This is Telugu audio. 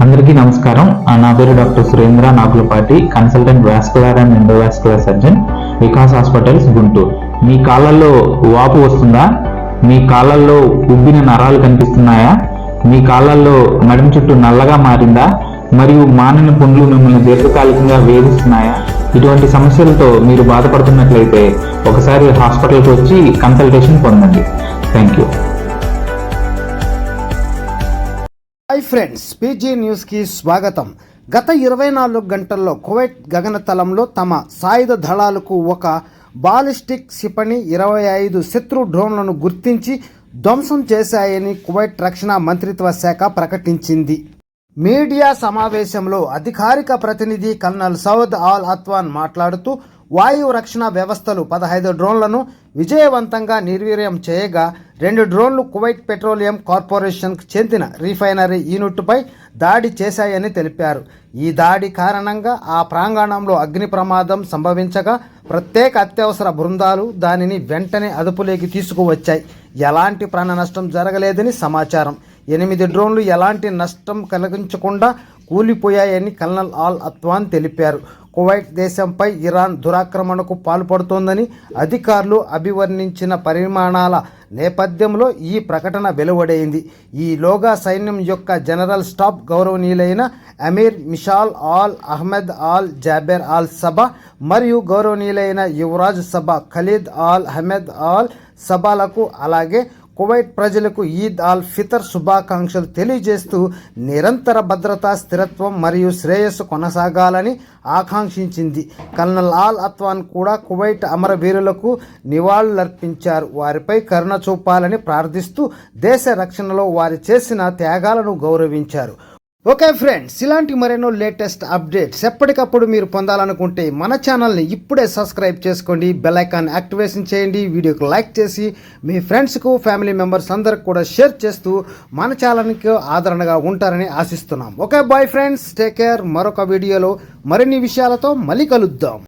అందరికీ నమస్కారం. నా పేరు doctor Surendra Nagulapati, consultant vascular and endovascular surgeon, Vikas hospitals, Guntur. మీ కాళ్ళల్లో వాపు వస్తుందా? మీ కాళ్ళల్లో ఉబ్బిన నరాలు కనిపిస్తున్నాయా? మీ కాళ్ళల్లో నడుము చుట్టూ నల్లగా మారిందా? మరియు మానని పుండ్లు మిమ్మల్ని దీర్ఘకాలికంగా వేధిస్తున్నాయా? ఇటువంటి సమస్యలతో మీరు బాధపడుతున్నట్లయితే ఒకసారి హాస్పిటల్కి వచ్చి కన్సల్టేషన్ పొందండి. Thank you. Hi friends, PG న్యూస్కి స్వాగతం. గత 24 గంటల్లో కువైట్ గగనతలంలో తమ సాయుధ దళాలకు ఒక బాలిస్టిక్ క్షిపణి 25 శత్రు డ్రోన్లను గుర్తించి ధ్వంసం చేశాయని కువైట్ రక్షణ మంత్రిత్వ శాఖ ప్రకటించింది. మీడియా సమావేశంలో అధికారిక ప్రతినిధి కల్నల్ సౌద్ ఆల్ అత్వాన్ మాట్లాడుతూ, వాయు రక్షణ వ్యవస్థలు 15 డ్రోన్లను విజయవంతంగా నిర్వీర్యం చేయగా 2 డ్రోన్లు కువైట్ పెట్రోలియం కార్పొరేషన్కు చెందిన రిఫైనరీ యూనిట్పై దాడి చేశాయని తెలిపారు. ఈ దాడి కారణంగా ఆ ప్రాంగణంలో అగ్ని ప్రమాదం సంభవించగా ప్రత్యేక అత్యవసర బృందాలు దానిని వెంటనే అదుపులోకి తీసుకువచ్చాయి. ఎలాంటి ప్రాణ నష్టం జరగలేదని సమాచారం. 8 డ్రోన్లు ఎలాంటి నష్టం కలిగించకుండా కూలిపోయాయని కల్నల్ ఆల్ అత్వాన్ తెలిపారు. కువైట్ దేశంపై ఇరాన్ దురాక్రమణకు పాల్పడుతోందని అధికారులు అభివర్ణించిన పరిమాణాల నేపథ్యంలో ఈ ప్రకటన వెలువడైంది. ఈలోగా సైన్యం యొక్క జనరల్ స్టాఫ్ గౌరవనీయులైన అమీర్ Mishal Al Ahmad Al Jaber Al Sabah మరియు గౌరవనీయులైన యువరాజ్ Sabah Khalid Al Ahmad Al సబాలకు, అలాగే కువైట్ ప్రజలకు ఈద్ ఆల్ ఫితర్ శుభాకాంక్షలు తెలియజేస్తూ నిరంతర భద్రత, స్థిరత్వం మరియు శ్రేయస్సు కొనసాగాలని ఆకాంక్షించింది. కల్నల్ ఆల్ అత్వాన్ కూడా కువైట్ అమరవీరులకు నివాళులర్పించారు. వారిపై కరుణ చూపాలని ప్రార్థిస్తూ దేశ రక్షణలో వారు చేసిన త్యాగాలను గౌరవించారు. ఓకే ఫ్రెండ్స్, ఇలాంటి మరెన్నో లేటెస్ట్ అప్డేట్స్ ఎప్పటికప్పుడు మీరు పొందాలనుకుంటే మన ఛానల్ని ఇప్పుడే సబ్స్క్రైబ్ చేసుకోండి, బెల్ ఐకాన్ యాక్టివేషన్ చేయండి, వీడియోకి లైక్ చేసి మీ ఫ్రెండ్స్కు, ఫ్యామిలీ మెంబర్స్ అందరికి కూడా షేర్ చేస్తూ మన ఛానల్కి ఆదరణగా ఉంటారని ఆశిస్తున్నాం. Okay bye friends, take care. మరొక వీడియోలో మరిన్ని విషయాలతో మళ్ళీ కలుద్దాం.